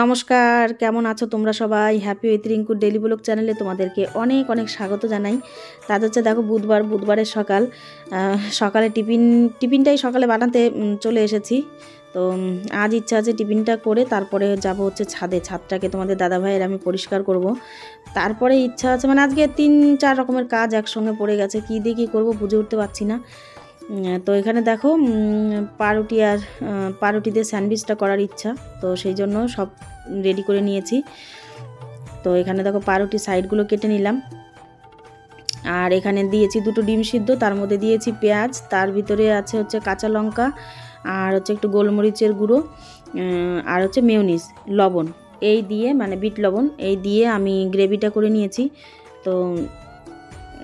নমস্কার, কেমন আছো তোমরা সবাই? Happy with Rinku daily blog চ্যানেলে তোমাদেরকে অনেক অনেক স্বাগত জানাই। তার হচ্ছে দেখো বুধবারের সকালে টিফিনটাই সকালে বানাতে চলে এসেছি। তো আজ ইচ্ছা আছে টিফিনটা করে তারপরে যাব হচ্ছে ছাদটাকে তোমাদের দাদাভাইয়ের আমি পরিষ্কার করব। তারপরে ইচ্ছা আছে, মানে আজকে 3-4 রকমের কাজ একসঙ্গে পড়ে গেছে, কী দিয়ে কী করবো বুঝে উঠতে পারছি না। তো এখানে দেখো পাউরুটি দিয়ে স্যান্ডউইচটা করার ইচ্ছা, তো সেই জন্য সব রেডি করে নিয়েছি। তো এখানে দেখো পাউরুটি সাইডগুলো কেটে নিলাম, আর এখানে দিয়েছি 2টো ডিম সিদ্ধ, তার মধ্যে দিয়েছি পেঁয়াজ, তার ভিতরে আছে হচ্ছে কাঁচা লঙ্কা, আর হচ্ছে একটু গোলমরিচের গুঁড়ো, আর হচ্ছে মেয়োনিজ, লবণ, এই দিয়ে মানে বিট লবণ এই দিয়ে আমি গ্রেভিটা করে নিয়েছি। তো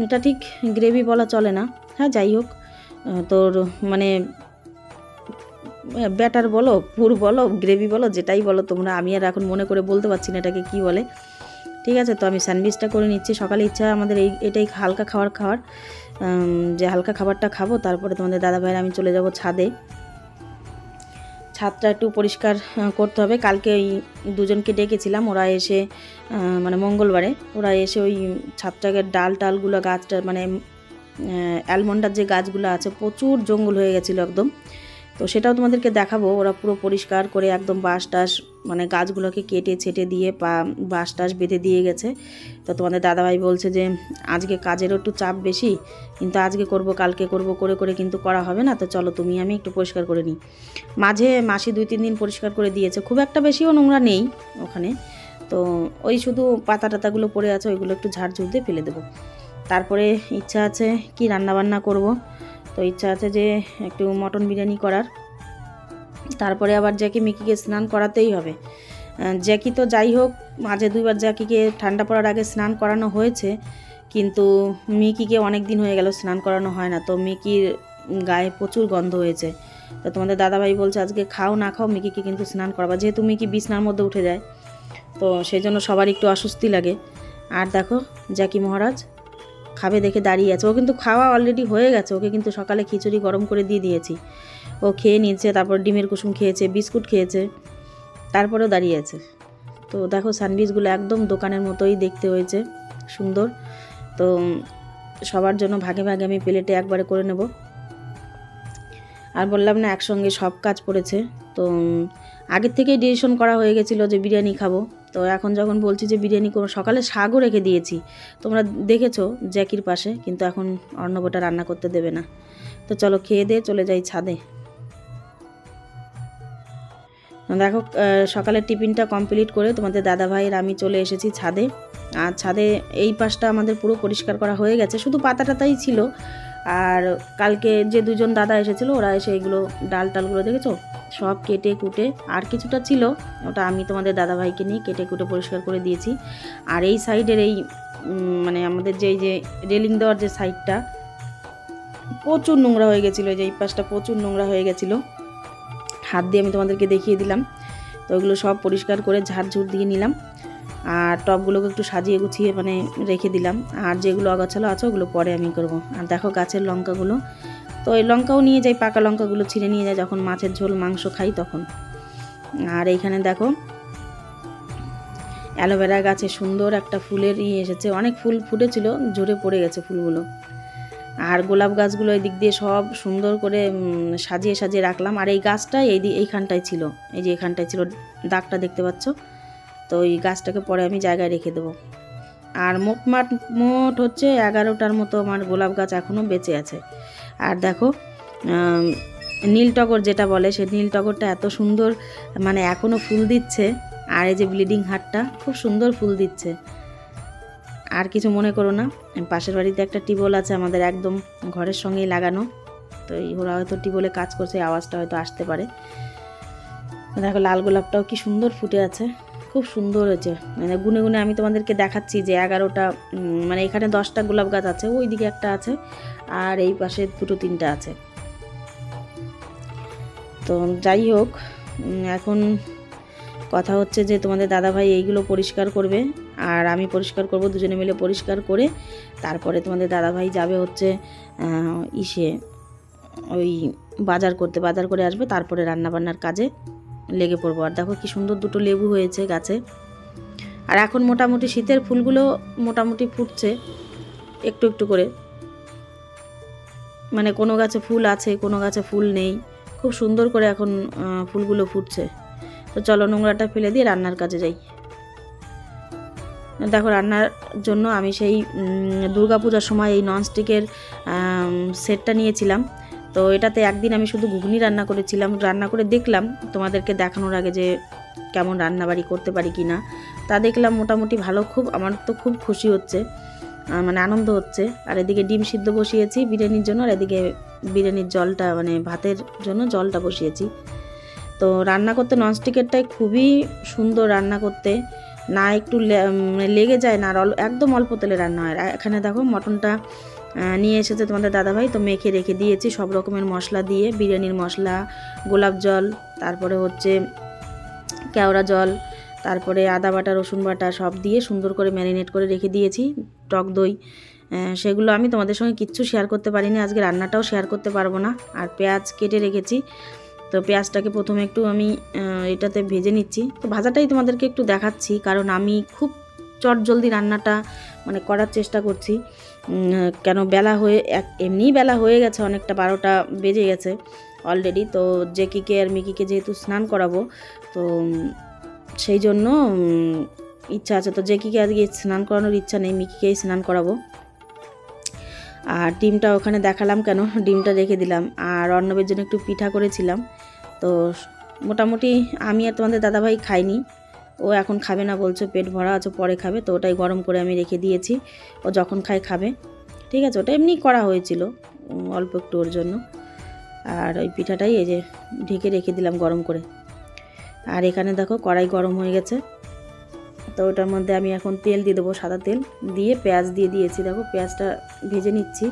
এটা ঠিক গ্রেভি বলা চলে না, হ্যাঁ যাই হোক, তোর মানে ব্যাটার বলো, পুর বলো, গ্রেভি বলো, যেটাই বলো তোমরা, আমি আর এখন মনে করে বলতে পারছি না এটাকে কি বলে। ঠিক আছে, তো আমি স্যান্ডউইচটা করে নিচ্ছি। সকালে ইচ্ছা আমাদের এটাই হালকা খাবার, যে হালকা খাবারটা খাবো, তারপরে তোমাদের দাদাভাইয়ের আমি চলে যাব ছাদটা একটু পরিষ্কার করতে হবে। কালকে ওই দুজনকে ডেকেছিলাম, ওরা এসে মানে মঙ্গলবারে ওরা এসে ওই ছাদটাকে ডালগুলো গাছটা মানে অ্যালমন্ডার যে গাছগুলো আছে প্রচুর জঙ্গল হয়ে গেছিলো একদম, তো সেটাও তোমাদেরকে দেখাবো। ওরা পুরো পরিষ্কার করে একদম বাঁশ মানে গাছগুলোকে কেটে ছেটে দিয়ে বাঁশ বেঁধে দিয়ে গেছে। তো তোমাদের দাদাভাই বলছে যে আজকে কাজেরও একটু চাপ বেশি, কিন্তু আজকে করব কালকে করব করে কিন্তু করা হবে না, তো চলো তুমি আমি একটু পরিষ্কার করে নিই। মাঝে মাসি 2-3 দিন পরিষ্কার করে দিয়েছে, খুব একটা বেশিও নোংরা নেই ওখানে। তো ওই শুধু পাতাগুলো পড়ে আছে, ওইগুলো একটু ঝাড়ঝুড় দিয়ে ফেলে দেবো। তারপরে ইচ্ছা আছে কি রান্নাবান্না করব, তো ইচ্ছা আছে যে একটু মটন বিরিয়ানি করার। তারপরে আবার মিকিকে স্নান করাতেই হবে। জ্যাকি তো যাই হোক, মাঝে 2বার জ্যাকিকে ঠান্ডা পড়ার আগে স্নান করানো হয়েছে, কিন্তু মিকিকে অনেক দিন হয়ে গেল স্নান করানো হয় না। তো মিকির গায়ে প্রচুর গন্ধ হয়েছে, তো তোমাদের দাদাভাই বলছে আজকে খাও না খাও মিকিকে কিন্তু স্নান করাবা, যেহেতু মিকি বিছনার মধ্যে উঠে যায়, তো সেই জন্য সবার একটু অস্বস্তি লাগে। আর দেখো জ্যাকি মহারাজ খাবে দেখে দাঁড়িয়ে আছে, ও কিন্তু খাওয়া অলরেডি হয়ে গেছে, ওকে কিন্তু সকালে খিচুড়ি গরম করে দিয়ে দিয়েছি, ও খেয়ে নিয়েছে, তারপর ডিমের কুসুম খেয়েছে, বিস্কুট খেয়েছে, তারপরেও দাঁড়িয়ে আছে। তো দেখো স্যান্ডউইচগুলো একদম দোকানের মতোই দেখতে হয়েছে, সুন্দর। তো সবার জন্য ভাগে ভাগে আমি প্লেটে একবারে করে নেব। আর বললাম না একসঙ্গে সব কাজ পড়েছে, তো আগের থেকেই ডিসিশন করা হয়ে গেছিলো যে বিরিয়ানি খাবো। তো এখন যখন বলছি যে বিরিয়ানি করবো, সকালে শাকও রেখে দিয়েছি, তোমরা দেখেছো জ্যাকির পাশে, কিন্তু এখন অর্ণবটা রান্না করতে দেবে না। তো চলো খেয়ে দিয়ে চলে যাই ছাদে। দেখো সকালের টিফিনটা কমপ্লিট করে তোমাদের দাদাভাইয়ের আমি চলে এসেছি ছাদে। আর ছাদে এই পাশটা আমাদের পুরো পরিষ্কার করা হয়ে গেছে, শুধু পাতাটাই ছিল। আর কালকে যে 2জন দাদা এসেছিলো, ওরা এসে এইগুলো ডালগুলো দেখেছো সব কেটে কুটে, আর কিছুটা ছিল ওটা আমি তোমাদের দাদাভাইকে নিয়ে কেটে কুটে পরিষ্কার করে দিয়েছি। আর এই সাইডের এই মানে আমাদের যে রেলিং দেওয়ার যে সাইডটা প্রচুর নোংরা হয়ে গেছিলো, এই পাশটা প্রচুর নোংরা হয়ে গেছিলো, হাত দিয়ে আমি তোমাদেরকে দেখিয়ে দিলাম। তো ওইগুলো সব পরিষ্কার করে ঝাড়ঝুড় দিয়ে নিলাম, আর টবগুলোকে একটু সাজিয়ে গুছিয়ে মানে রেখে দিলাম, আর যেগুলো অগাছালো আছে ওগুলো পরে আমি করব। আর দেখো গাছের লঙ্কাগুলো, তো এই লঙ্কাও নিয়ে যাই, পাকা লঙ্কাগুলো ছিঁড়ে নিয়ে যাই যখন মাছের ঝোল মাংস খাই তখন। আর এইখানে দেখো অ্যালোভেরা গাছে সুন্দর একটা ফুলের এসেছে, অনেক ফুল ফুটেছিল, ঝরে পড়ে গেছে ফুলগুলো। আর গোলাপ গাছগুলো এই দিক দিয়ে সব সুন্দর করে সাজিয়ে রাখলাম। আর এই গাছটা এইখানটায় ছিল, এই যে এখানটায় ছিল দাগটা দেখতে পাচ্ছ, তো এই গাছটাকে পরে আমি জায়গায় রেখে দেবো। আর মোট হচ্ছে 11টার মতো আমার গোলাপ গাছ এখনও বেঁচে আছে। আর দেখো নীল টগর যেটা বলে, সেই নীল টগরটা এত সুন্দর মানে এখনও ফুল দিচ্ছে, আর এই যে ব্লিডিং হার্টটা খুব সুন্দর ফুল দিচ্ছে। আর কিছু মনে করো না, পাশের বাড়িতে একটা টিউবওয়েল আছে আমাদের একদম ঘরের সঙ্গেই লাগানো, তো ওরা হয়তো টিউবওয়েলে কাজ করছে, আওয়াজটা হয়তো আসতে পারে। দেখো লাল গোলাপটাও কি সুন্দর ফুটে আছে, খুব সুন্দর হয়েছে, মানে গুনে গুনে আমি তোমাদেরকে দেখাচ্ছি যে 11টা, মানে এখানে 10টা গোলাপ গাছ আছে, ওই দিকে একটা আছে, আর এই পাশে 2-3টা আছে। তো যাই হোক, এখন কথা হচ্ছে যে তোমাদের দাদাভাই এইগুলো পরিষ্কার করবে, আর আমি পরিষ্কার করব, দুজনে মিলে পরিষ্কার করে তারপরে তোমাদের দাদাভাই যাবে হচ্ছে ওই বাজার করে আসবে, তারপরে রান্নাবান্নার কাজে লেগে পড়বো। আর দেখো কি সুন্দর দুটো লেবু হয়েছে গাছে। আর এখন মোটামুটি শীতের ফুলগুলো মোটামুটি ফুটছে একটু একটু করে, মানে কোনো গাছে ফুল আছে কোনো গাছে ফুল নেই, খুব সুন্দর করে এখন ফুলগুলো ফুটছে। তো চলো নোংরাটা ফেলে দিয়ে রান্নার কাজে যাই। দেখো রান্নার জন্য আমি সেই দুর্গাপূজার সময় এই ননস্টিকের সেটটা নিয়েছিলাম। তো এটাতে একদিন আমি শুধু ঘুগনি রান্না করেছিলাম, রান্না করে দেখলাম তোমাদেরকে দেখানোর আগে যে কেমন রান্নাবাড়ি করতে পারি কি না। তা দেখলাম মোটামুটি ভালো, খুব আমার তো খুব খুশি হচ্ছে, মানে আনন্দ হচ্ছে। আর এদিকে ডিম সিদ্ধ বসিয়েছি বিরিয়ানির জন্য, আর এদিকে বিরিয়ানির জলটা মানে ভাতের জন্য জলটা বসিয়েছি। তো রান্না করতে ননস্টিকেরটাই খুবই সুন্দর রান্না করতে, না একটু লেগে যায় না, আর একদম অল্প তেলে রান্না হয়। এখানে দেখো মটনটা নিয়ে এসেছে তোমাদের দাদাভাই, তো মেখে রেখে দিয়েছি সব রকমের মশলা দিয়ে, বিরিয়ানির মশলা, গোলাপ জল, তারপরে হচ্ছে কেওড়া জল, তারপরে আদা বাটা রসুন বাটা সব দিয়ে সুন্দর করে ম্যারিনেট করে রেখে দিয়েছি। টক দই, সেগুলো আমি তোমাদের সঙ্গে কিচ্ছু শেয়ার করতে পারিনি, আজকে রান্নাটাও শেয়ার করতে পারবো না। আর পেঁয়াজ কেটে রেখেছি, তো পেঁয়াজটাকে প্রথমে একটু আমি এটাতে ভেজে নিচ্ছি। তো ভাজাটাই তোমাদেরকে একটু দেখাচ্ছি, কারণ আমি খুব চটজলদি রান্নাটা মানে করার চেষ্টা করছি। কেন বেলা হয়ে এমনিই বেলা হয়ে গেছে অনেকটা, 12টা বেজে গেছে অলরেডি। তো জেকিকে আর মিকিকে যেহেতু স্নান করাবো, তো সেই জন্য ইচ্ছা আছে। তো জেকিকে আজকে স্নান করানোর ইচ্ছা নেই, মিকিকেই স্নান করাবো। আর ডিমটা ওখানে দেখালাম কেন, ডিমটা রেখে দিলাম। আর অর্ণবের জন্য একটু পিঠা করেছিলাম। তো মোটামুটি আমি আর তোমাদের দাদাভাই খাইনি, ও এখন খাবে না বলছে, পেট ভরা আছে পরে খাবে। তো ওটাই গরম করে আমি রেখে দিয়েছি, ও যখন খায় খাবে, ঠিক আছে। ওটা এমনি করা হয়েছিল অল্প একটু ওর জন্য। আর ওই পিঠাটাই এই যে ঢেকে রেখে দিলাম গরম করে। আর এখানে দেখো কড়াই গরম হয়ে গেছে, তো ওটার মধ্যে আমি এখন তেল দিয়ে দেবো, সাদা তেল দিয়ে পেঁয়াজ দিয়ে দিয়েছি। দেখো পেঁয়াজটা ভেজে নিচ্ছি।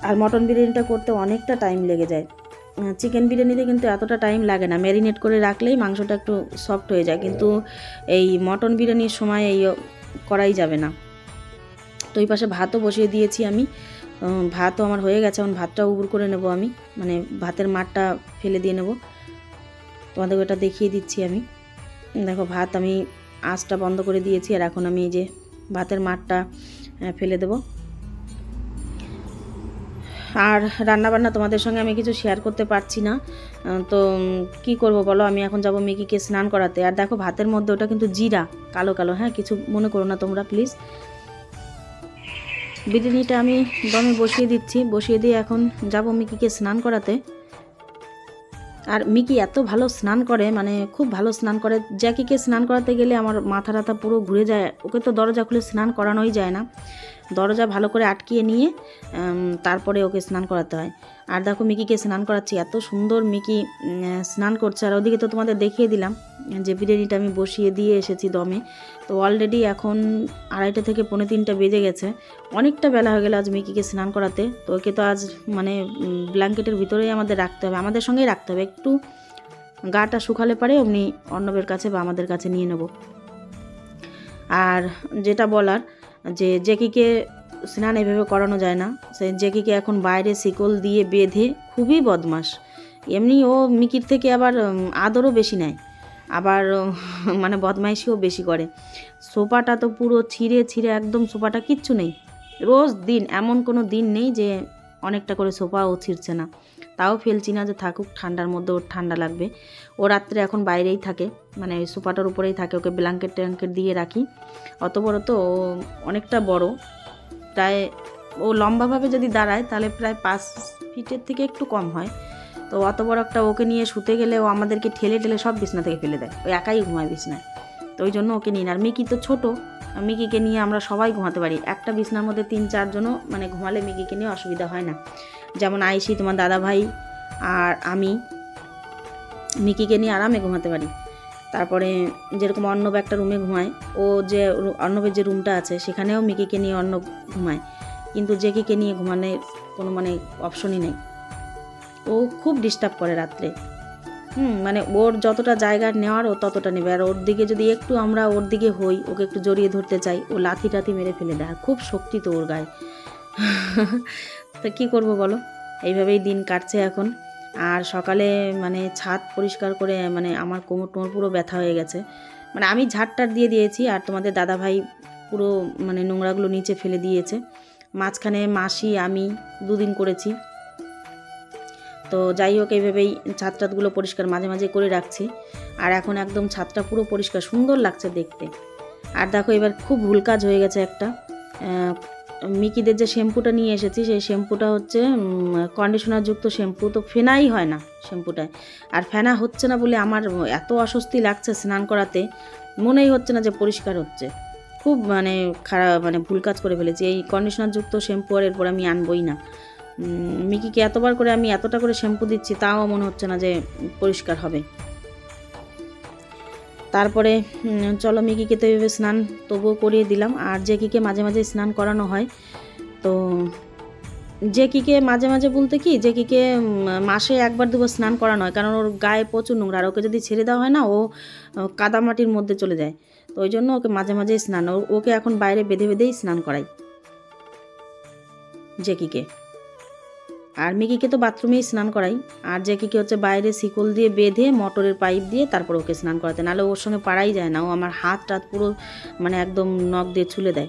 আর মটন বিরিয়ানিটা করতে অনেকটা টাইম লেগে যায়, চিকেন বিরিয়ানিতে কিন্তু এতটা টাইম লাগে না, ম্যারিনেট করে রাখলেই মাংসটা একটু সফট হয়ে যায়, কিন্তু এই মটন বিরিয়ানির সময় এই করাই যাবে না। তো এই পাশে ভাতও বসিয়ে দিয়েছি আমি, ভাতও আমার হয়ে গেছে। এখন ভাতটা উবুর করে নেব আমি, মানে ভাতের মাঠটা ফেলে দিয়ে নেব। তোমাদের ওটা দেখিয়ে দিচ্ছি আমি। দেখো ভাত আমি আঁচটা বন্ধ করে দিয়েছি, আর এখন আমি এই যে ভাতের মাঠটা ফেলে দেব। আর রান্নাবান্না তোমাদের সঙ্গে আমি কিছু শেয়ার করতে পারছি না, তো কি করব বলো। আমি এখন যাব মিকিকে স্নান করাতে। আর দেখো ভাতের মধ্যে ওটা কিন্তু জিরা, কালো কালো, হ্যাঁ কিছু মনে করো না তোমরা প্লিজ। বিরিয়ানিটা আমি দমে বসিয়ে দিচ্ছি, বসিয়ে দিয়ে এখন যাব মিকিকে স্নান করাতে। আর মিকি এত ভালো স্নান করে, মানে খুব ভালো স্নান করে। জ্যাকিকে স্নান করাতে গেলে আমার মাথা টাথা পুরো ঘুরে যায়, ওকে তো দরজা খুলে স্নান করানোই যায় না, দরজা ভালো করে আটকিয়ে নিয়ে তারপরে ওকে স্নান করাতে হয়। আর দেখো মিকিকে স্নান করাচ্ছি, এত সুন্দর মিকি স্নান করছে। আর ওদিকে তো তোমাদের দেখিয়ে দিলাম যে বিরিয়ানিটা আমি বসিয়ে দিয়ে এসেছি দমে। তো অলরেডি এখন 2:30 থেকে 2:45 বেজে গেছে, অনেকটা বেলা হয়ে গেল আজ মিকিকে স্নান করাতে। তো ওকে তো আজ মানে ব্ল্যাঙ্কেটের ভিতরেই আমাদের রাখতে হবে, আমাদের সঙ্গেই রাখতে হবে, একটু গাটা শুকালে পারে অমনি অর্ণবের কাছে বা আমাদের কাছে নিয়ে নেব। আর যেটা বলার, যে জেকিকে স্নান এভাবে করানো যায় না, সে জেকিকে এখন বাইরে শিকল দিয়ে বেঁধে, খুবই বদমাস। এমনি ও মিকির থেকে আবার আদরও বেশি নেয়, আবার মানে বদমাইশিও বেশি করে। সোফাটা তো পুরো ছিঁড়ে ছিঁড়ে একদম, সোফাটা কিচ্ছু নেই, রোজ দিন, এমন কোনো দিন নেই যে অনেকটা করে সোফা ও ছিঁড়ছে না। তাও ফেলছি না যে থাকুক, ঠান্ডার মধ্যে ওর ঠান্ডা লাগবে। ও রাত্রে এখন বাইরেই থাকে, মানে ওই সোফাটার উপরেই থাকে, ওকে ব্ল্যাঙ্কেট ট্যাঙ্কেট দিয়ে রাখি। অত বড় তো, অনেকটা বড়, প্রায় ও লম্বাভাবে যদি দাঁড়ায় তাহলে প্রায় 5 ফিটের থেকে একটু কম হয়। তো অত বড় একটা ওকে নিয়ে শুতে গেলে ও আমাদেরকে ঠেলে ঠেলে সব বিছনা থেকে ফেলে দেয়, ও একাই ঘুমায় বিছনায়। তো ওই জন্য ওকে নিই না। আর মিকি তো ছোটো, মিকিকে নিয়ে আমরা সবাই ঘুমাতে পারি, একটা বিছনার মধ্যে 3-4 জনও মানে ঘুমালে মিকিকে নিয়ে অসুবিধা হয় না। যেমন আয়েশি, তোমার দাদাভাই আর আমি মিকিকে নিয়ে আরামে ঘুমাতে পারি। তারপরে যেরকম অর্ণব একটা রুমে ঘুমায়, ও যে অর্ণবের যে রুমটা আছে সেখানেও মিকিকে নিয়ে অর্ণব ঘুমায়, কিন্তু জেকিকে নিয়ে ঘুমানোর কোনো মানে অপশনই নেই, ও খুব ডিস্টার্ব করে রাত্রে। মানে ওর যতটা জায়গা নেওয়ার ও ততটা নেবে। আর ওর দিকে যদি একটু আমরা ওর দিকে হই, ওকে একটু জড়িয়ে ধরতে চাই, ও লাথি টাথি মেরে ফেলে দেয়, খুব শক্তি তো ওর গায়ে। তো কী করবো বলো, এইভাবেই দিন কাটছে এখন। আর সকালে মানে ছাদ পরিষ্কার করে মানে আমার কোমর টোমর পুরো ব্যথা হয়ে গেছে। মানে আমি ঝাড়টার দিয়ে দিয়েছি আর তোমাদের দাদাভাই পুরো মানে নোংরাগুলো নিচে ফেলে দিয়েছে। মাঝখানে মাসি আমি 2 দিন করেছি। তো যাই হোক, এইভাবেই ছাদ টাদগুলো পরিষ্কার মাঝে মাঝে করে রাখছি। আর এখন একদম ছাদটা পুরো পরিষ্কার, সুন্দর লাগছে দেখতে। আর দেখো এবার খুব ভুল কাজ হয়ে গেছে একটা। মিকিদের যে শ্যাম্পুটা নিয়ে এসেছি সেই শ্যাম্পুটা হচ্ছে কন্ডিশনারযুক্ত শ্যাম্পু, তো ফেনাই হয় না শ্যাম্পুটায়। আর ফেনা হচ্ছে না বলে আমার এত অস্বস্তি লাগছে স্নান করাতে, মনেই হচ্ছে না যে পরিষ্কার হচ্ছে। খুব মানে খারাপ, মানে ভুল কাজ করে ফেলেছি। এই কন্ডিশনারযুক্ত শ্যাম্পু আর এরপর আমি আনবই না। মিকিকে এতবার করে আমি এতটা করে শ্যাম্পু দিচ্ছি, তাও মনে হচ্ছে না যে পরিষ্কার হবে। তারপরে চলো মিকিকে তো এভাবে স্নান তবুও করিয়ে দিলাম। আর জেকিকে মাঝে মাঝে স্নান করানো হয়। তো জেকিকে মাঝে মাঝে বলতে কি, জেকিকে মাসে 1-2বার স্নান করানো হয়, কারণ ওর গায়ে প্রচুর নোংরা। আর ওকে যদি ছেড়ে দেওয়া হয় না, ও কাদামাটির মধ্যে চলে যায়। তো ওই জন্য ওকে মাঝে মাঝেই স্নান, ওকে এখন বাইরে বেঁধে বেঁধেই স্নান করাই জেকিকে। আর মিকিকে তো বাথরুমেই স্নান করাই। আর জেকিকে হচ্ছে বাইরে শিকল দিয়ে বেঁধে মোটরের পাইপ দিয়ে তারপর ওকে স্নান করাতে, নাহলে ওর সঙ্গে পারাই যায় না। ও আমার হাত টাত পুরো মানে একদম নখ দিয়ে ছুলে দেয়।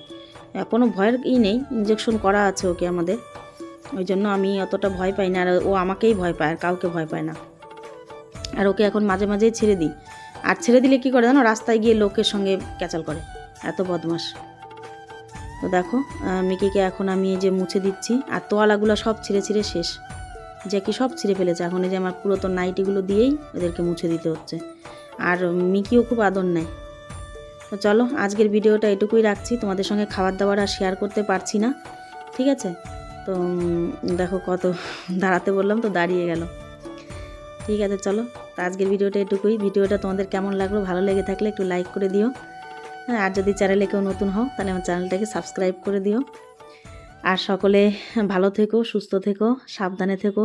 কোনো ভয়ের নেই, ইঞ্জেকশন করা আছে ওকে আমাদের, ওই জন্য আমি অতটা ভয় পাই না। আর ও আমাকেই ভয় পায়, আর কাউকে ভয় পায় না। আর ওকে এখন মাঝে মাঝেই ছেড়ে দিই। আর ছেড়ে দিলে কী করে জানো, রাস্তায় গিয়ে লোকের সঙ্গে ক্যাচাল করে, এত বদমাস। তো দেখো মিকিকে এখন আমি এই যে মুছে দিচ্ছি। আর তোয়ালাগুলো সব ছিঁড়ে ছিঁড়ে শেষ, জ্যাকি সব ছিঁড়ে ফেলেছে। এখন এই যে আমার পুরাতন নাইটিগুলো দিয়েই ওদেরকে মুছে দিতে হচ্ছে। আর মিকিও খুব আদর নেয়। তো চলো আজকের ভিডিওটা এটুকুই রাখছি। তোমাদের সঙ্গে খাবার দাবার আর শেয়ার করতে পারছি না, ঠিক আছে? তো দেখো কত দাঁড়াতে বললাম তো দাঁড়িয়ে গেল। ঠিক আছে চলো, তো আজকের ভিডিওটা এটুকুই। ভিডিওটা তোমাদের কেমন লাগলো, ভালো লেগে থাকলে একটু লাইক করে দিও। হ্যাঁ, আর যদি চ্যানেলে কেউ নতুন হও তাহলে আমার চ্যানেলটাকে সাবস্ক্রাইব করে দিও। আর সকলে ভালো থেকো, সুস্থ থেকো, সাবধানে থেকো।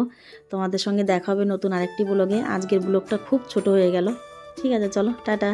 তোমাদের সঙ্গে দেখা হবে নতুন আরেকটি ব্লগে। আজকের ব্লগটা খুব ছোট হয়ে গেল। ঠিক আছে চলো, টাটা।